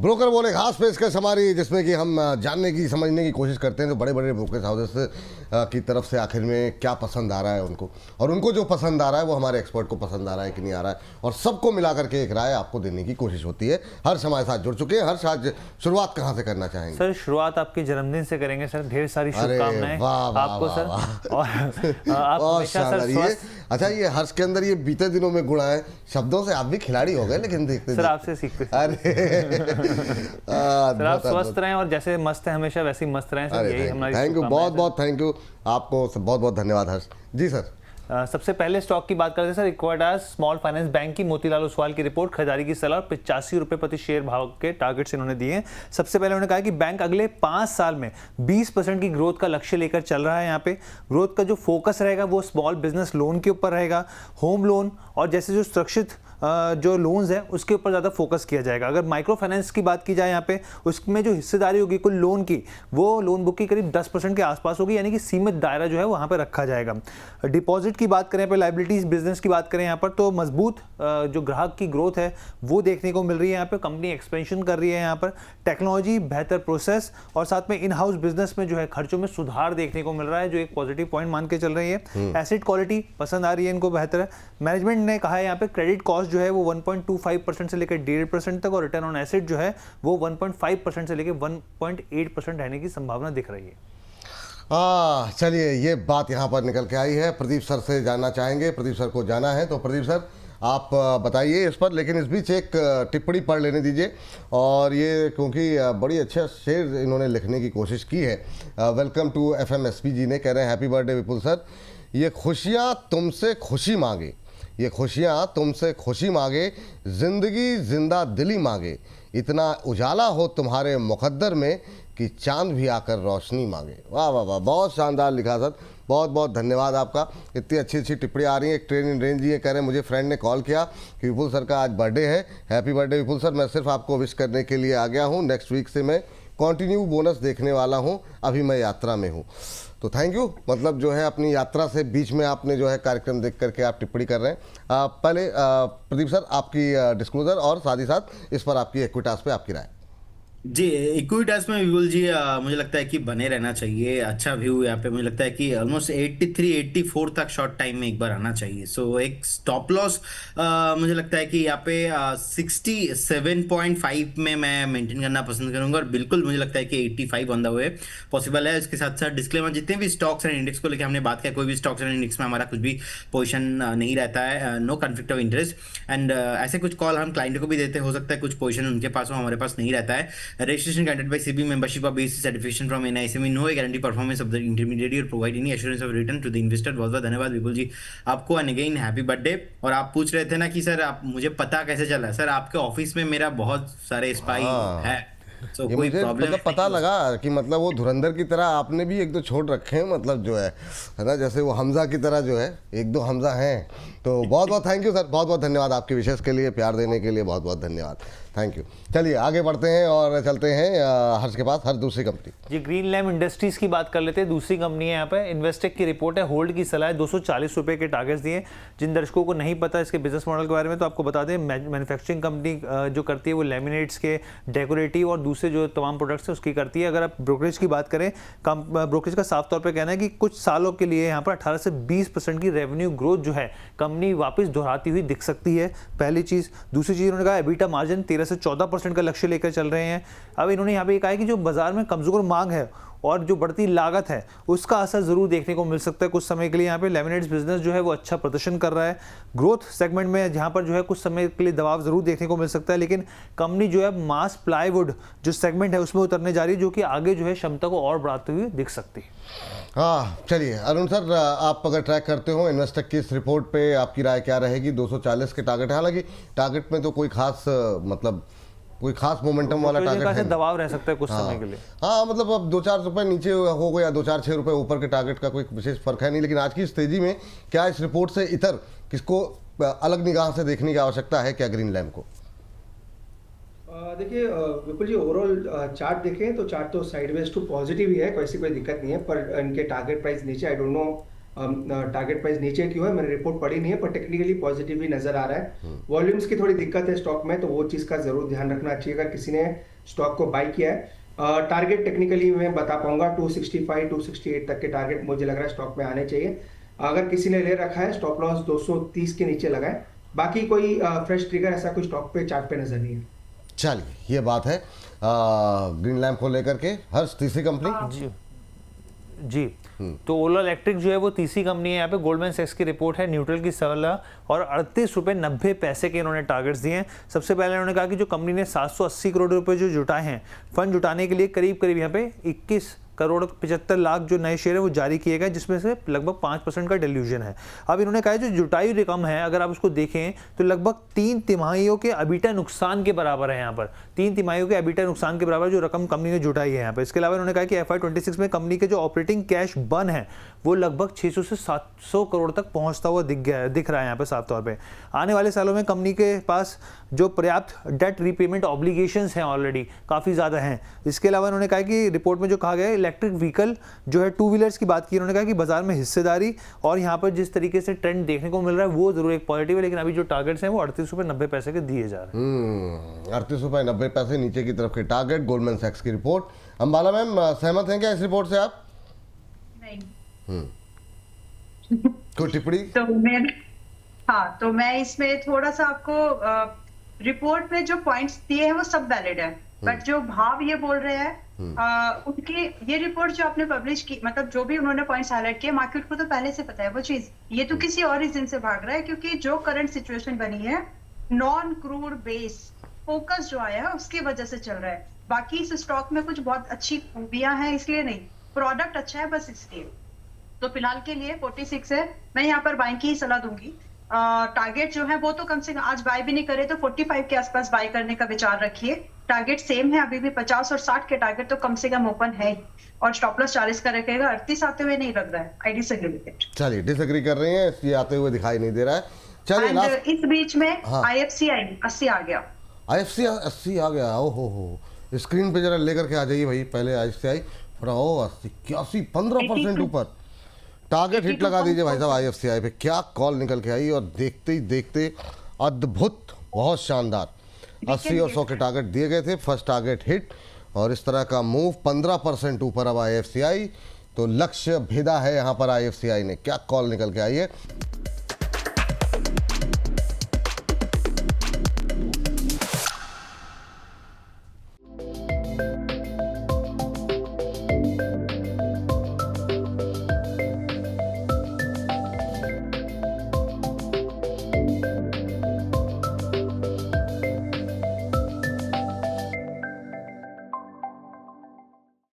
Broker बोले खास पेशकश हमारी, जिसमें कि हम जानने की समझने की कोशिश करते हैं तो बड़े बड़े ब्रोकरेज हाउसेस की तरफ से आखिर में क्या पसंद आ रहा है उनको, और उनको जो पसंद आ रहा है वो हमारे एक्सपर्ट को पसंद आ रहा है कि नहीं आ रहा है, और सबको मिला करके एक राय आपको देने की कोशिश होती है। हर्ष हमारे साथ जुड़ चुके हैं। हर्ष, आज शुरुआत कहाँ से करना चाहेंगे? सर शुरुआत आपके जन्मदिन से करेंगे सर, ढेर सारी शुभकामनाएं आपको सर, और आप हमेशा सर स्वस्थ। अच्छा, ये हर्ष के अंदर ये बीते दिनों में गुण है, शब्दों से आप भी खिलाड़ी हो गए, लेकिन देखते सर आपसे सीखते। अरे सर आप स्वस्थ रहें और जैसे मस्त है हमेशा वैसे ही मस्त रहें सर, यही हमारी थैंक यू, बहुत बहुत थैंक यू आपको, बहुत बहुत धन्यवाद हर्ष जी। सर सबसे पहले स्टॉक की बात करते हैं sir. Equitas small finance bank की मोतीलाल ओसवाल की रिपोर्ट, खरीदारी की सलाह और 85 रुपए प्रति शेयर भाव के टारगेट्स इन्होंने दिए हैं। सबसे पहले उन्होंने कहा कि बैंक अगले 5 साल में 20% की ग्रोथ का लक्ष्य लेकर चल रहा है। यहाँ पे ग्रोथ का जो फोकस रहेगा वो स्मॉल बिजनेस लोन के ऊपर रहेगा, होम लोन और जैसे जो सुरक्षित जो लोन्स है उसके ऊपर ज़्यादा फोकस किया जाएगा। अगर माइक्रो फाइनेंस की बात की जाए यहाँ पे, उसमें जो हिस्सेदारी होगी कुल लोन की, वो लोन बुक की करीब 10% के आसपास होगी, यानी कि सीमित दायरा जो है वहाँ पे रखा जाएगा। डिपॉजिट की बात करें, पे लाइबिलिटीज बिजनेस की बात करें यहाँ पर, तो मजबूत जो ग्राहक की ग्रोथ है वो देखने को मिल रही है। यहाँ पे कंपनी एक्सपेंशन कर रही है, यहाँ पर टेक्नोलॉजी, बेहतर प्रोसेस और साथ में इन हाउस बिजनेस में जो है खर्चों में सुधार देखने को मिल रहा है, जो एक पॉजिटिव पॉइंट मान के चल रही है। एसेट क्वालिटी पसंद आ रही है इनको, बेहतर है। मैनेजमेंट ने कहा है यहाँ पे क्रेडिट कॉस्ट जो है वो 1.25% से लेकर 1.5% तक, और रिटर्न ऑन एसेट जो है वो 1.5% से लेकर 1.8% रहने की संभावना दिख रही है। चलिए, ये बात यहाँ पर निकल के आई है। प्रदीप सर से जानना चाहेंगे, प्रदीप सर को जाना है, तो प्रदीप सर आप बताइए इस पर, लेकिन इस बीच एक टिप्पणी पढ़ लेने दीजिए, और ये क्योंकि बड़ी अच्छा शेर इन्होंने लिखने की कोशिश की है। वेलकम टू FMSP जी ने, कह रहे हैं हैप्पी बर्थडे विपुल सर, ये खुशियाँ तुमसे खुशी मांगे, ये खुशियाँ तुमसे खुशी मांगे, ज़िंदगी जिंदा दिली मांगे, इतना उजाला हो तुम्हारे मुकद्दर में कि चांद भी आकर रोशनी मांगे। वाह वाह वाह, बहुत शानदार लिखा सर, बहुत बहुत धन्यवाद आपका। इतनी अच्छी अच्छी टिप्पणी आ रही है। एक ट्रेन इन रेंज ये कह रहे हैं, मुझे फ्रेंड ने कॉल किया कि विपुल सर का आज बर्थडे है, हैप्पी बर्थडे विपुल सर, मैं सिर्फ आपको विश करने के लिए आ गया हूँ, नेक्स्ट वीक से मैं कंटिन्यू बोनस देखने वाला हूँ, अभी मैं यात्रा में हूँ। तो थैंक यू, मतलब जो है अपनी यात्रा से बीच में आपने जो है कार्यक्रम देख करके आप टिप्पणी कर रहे हैं। पहले प्रदीप सर आपकी डिस्क्लोजर और साथ ही साथ इस पर आपकी इक्विटास पे आपकी राय। जी, इक्विटास में विपुल जी मुझे लगता है कि बने रहना चाहिए। अच्छा व्यू यहाँ पे मुझे लगता है कि ऑलमोस्ट 83 84 तक शॉर्ट टाइम में एक बार आना चाहिए। सो एक स्टॉप लॉस मुझे लगता है कि यहाँ पे 67.5 में मैं मेंटेन करना पसंद करूंगा, और बिल्कुल मुझे लगता है कि 85 ऑन द वे पॉसिबल है। इसके साथ साथ डिस्क्लेमर, जितने भी स्टॉक्स एंड इंडेक्स को लेकर हमने बात किया, कोई भी स्टॉक्स एंड इंडेक्स में हमारा कुछ भी पोजिशन नहीं रहता है, no conflict of interest. And ऐसे कुछ कॉल हम क्लाइंट को भी देते हो सकता है कुछ पोजिशन उनके पास हो, हमारे पास नहीं रहता है। Registration granted by CB membership or basic certification from NISME, no guarantee performance of the intermediary or provide any assurance of return to the investor। बहुत बहुत धन्यवाद विपुल जी आपको, एंड अगेन हैप्पी बर्थडे। और आप पूछ रहे थे ना कि सर आप मुझे पता कैसे चला, सर आपके ऑफिस में मेरा बहुत सारे स्पाई है, तो कोई मतलब पता लगा कि मतलब वो धुरंधर की तरह आपने भी एक दो छोड़ रखे हैं, मतलब जो है ना, जैसे वो हमजा की तरह जो है, एक दो हमजा हैं। तो बहुत बहुत थैंक यू सर, बहुत बहुत धन्यवाद आपके विशेष के लिए, प्यार देने के लिए बहुत बहुत धन्यवाद, थैंक यू। चलिए आगे बढ़ते हैं और चलते हैं हर्ष के पास, हर दूसरी कंपनी जी ग्रीन लैम्प इंडस्ट्रीज की बात कर लेते हैं। दूसरी कंपनी है यहाँ पे, इन्वेस्टेक की रिपोर्ट है, होल्ड की सलाह है, 240 रुपये के टारगेट्स दिए। जिन दर्शकों को नहीं पता इसके बिजनेस मॉडल के बारे में तो आपको बता दें, मैन्युफैक्चरिंग कंपनी जो करती है वो लैमिनेट्स के, डेकोरेटिव और दूसरे जो तमाम प्रोडक्ट्स हैं उसकी करती है। अगर आप ब्रोकरेज की बात करें, ब्रोकरेज का साफ तौर पर कहना है कि कुछ सालों के लिए यहाँ पर 18 से 20% की रेवेन्यू ग्रोथ जो है कंपनी वापस दोहराती हुई दिख सकती है, पहली चीज़। दूसरी चीज़ उन्होंने कहा एबिटा मार्जिन 13 से 14% का लक्ष्य लेकर चल रहे हैं। अब इन्होंने यहाँ पे कहा है कि जो बाजार में कमजोर मांग है और जो बढ़ती लागत है उसका असर जरूर देखने को मिल सकता है कुछ समय के लिए। यहाँ पे लैमिनेट्स बिजनेस जो है वो अच्छा प्रदर्शन कर रहा है ग्रोथ सेगमेंट में, जहाँ पर जो है कुछ समय के लिए दबाव जरूर देखने को मिल सकता है, लेकिन कंपनी जो है मास प्लाईवुड जो सेगमेंट है उसमें उतरने जा रही है, जो कि आगे जो है क्षमता को और बढ़ाते हुए दिख सकती है। हाँ चलिए अरुण सर, आप अगर ट्रैक करते हो इन्वेस्टेक की इस रिपोर्ट पे आपकी राय क्या रहेगी? 240 के टारगेट, हालांकि टारगेट में तो कोई खास मतलब कोई खास मोमेंटम वाला टारगेट है, दबाव रह सकता है कुछ समय के लिए। हाँ मतलब अब 2-4 रुपये नीचे हो गया, 2-4-6 रुपये ऊपर के टारगेट का कोई विशेष फर्क है नहीं, लेकिन आज की इस तेजी में क्या इस रिपोर्ट से इतर किसको अलग निगाह से देखने की आवश्यकता है क्या ग्रीन लैम्प को? देखिए विपुल जी, ओवरऑल चार्ट देखें तो चार्ट तो साइडवेज टू पॉजिटिव ही है, कोई दिक्कत नहीं है, पर इनके टारगेट प्राइस नीचे, I don't know target price नीचे क्यों है, मैंने रिपोर्ट पढ़ी नहीं है, पर टेक्निकली पॉजिटिव भी नजर आ रहा है। वॉल्यूम्स की थोड़ी दिक्कत है स्टॉक में, तो वो चीज का जरूर ध्यान रखना चाहिए अगर किसी ने स्टॉक को बाई किया है। टारगेट टेक्निकली मैं बता पाऊंगा 265 268 तक के टारगेट मुझे लग रहा है स्टॉक में आने चाहिए। अगर किसी ने ले रखा है स्टॉप लॉस 230 के नीचे लगाए, बाकी कोई फ्रेश ट्रिगर ऐसा कोई स्टॉक पे चार्ट पे नजर नहीं है। चलिए ये बात है ग्रीन लैम्प को लेकर के। हर्ष, तीसरी कंपनी? जी तो ओला इलेक्ट्रिक जो है वो तीसरी कंपनी है। यहाँ पे गोल्डमैन सैक्स की रिपोर्ट है, न्यूट्रल की 16 और 38.90 के इन्होंने टारगेट्स दिए हैं। सबसे पहले उन्होंने कहा कि जो कंपनी ने 780 करोड़ रुपए जो जुटाए हैं फंड जुटाने के लिए, करीब करीब यहाँ पे 21 करोड़ 75 लाख जो नए शेयर है वो जारी किए गए, जिसमें से लगभग 5% का डिल्यूजन है। अब इन्होंने कहा जो जुटाई रकम है अगर आप उसको देखें तो लगभग 3 तिमाहियों के अबीटा नुकसान के बराबर है। यहाँ पर 3 तिमाहियों के अबीटा नुकसान के बराबर जो रकम कंपनी ने जुटाई है यहाँ पर। इसके अलावा उन्होंने कहा कि FY26 में कंपनी के जो ऑपरेटिंग कैश बर्न है वो लगभग 600 से 700 करोड़ तक पहुंचता हुआ दिख रहा है यहाँ पे साफ तौर पे। आने वाले सालों में कंपनी के पास जो पर्याप्त डेट रीपेमेंट ऑब्लिगेशंस हैं ऑलरेडी काफ़ी ज़्यादा हैं। इसके अलावा उन्होंने कहा कि रिपोर्ट में जो कहा गया है इलेक्ट्रिक व्हीकल जो है 2 व्हीलर्स की बात की, उन्होंने कहा कि बाजार में हिस्सेदारी और यहाँ पर जिस तरीके से ट्रेंड देखने को मिल रहा है वो जरूर एक पॉजिटिव है, लेकिन अभी जो टारगेट्स हैं वो 38.90 के दिए जा रहे हैं। 38.90 नीचे की तरफ के टारगेट, गोल्डमैन सैक्स की रिपोर्ट। अंबाला मैम, सहमत हैं क्या इस रिपोर्ट से आप? नहीं। कोई टिप्पणी? तो मैं इसमें थोड़ा सा आपको रिपोर्ट में जो पॉइंट्स दिए हैं वो सब वैलिड है, बट जो भाव ये बोल रहे हैं उनकी ये रिपोर्ट जो आपने पब्लिश की, मतलब जो भी उन्होंने पॉइंट्स हाईलाइट किए मार्केट को तो पहले से पता है वो चीज, ये तो किसी और रीजन से भाग रहा है, क्योंकि जो करंट सिचुएशन बनी है नॉन क्रूड बेस फोकस जो आया है उसकी वजह से चल रहा है। बाकी इस स्टॉक में कुछ बहुत अच्छी खूबियां हैं इसलिए नहीं, प्रोडक्ट अच्छा है बस इसलिए। तो फिलहाल के लिए 46 है, मैं यहाँ पर बाइंग की ही सलाह दूंगी। टारगेट जो है वो तो कम से कम आज बाय भी नहीं करे तो 45 के आसपास बाय करने का विचार रखिए। टारगेट सेम है अभी भी, 50 और 60 के टारगेट तो कम से कम ओपन है ही, और स्टॉप लॉस 40 का रखेगा। 38 आते हुए नहीं लग रहा है, आई डिसएग्री विद इट। चलिए डिसएग्री कर रही हैं, इसलिए आते हुए दिखाई नहीं दे रहा है। चलिए लास्ट इस बीच में IFCI 80 आ गया। IFCI 80 आ गया, ओहो हो। स्क्रीन पे जरा लेकर के आ जाइए भाई, पहले IFCI 80 81 15% ऊपर। टारगेट हिट लगा दीजिए भाई साहब IFCI पे। क्या कॉल निकल के आई, और देखते ही देखते अद्भुत, बहुत शानदार 80 और 100 के टारगेट दिए गए थे, फर्स्ट टारगेट हिट, और इस तरह का मूव 15% ऊपर अब IFCI। तो लक्ष्य भेदा है यहाँ पर IFCI ने। क्या कॉल निकल के आई है।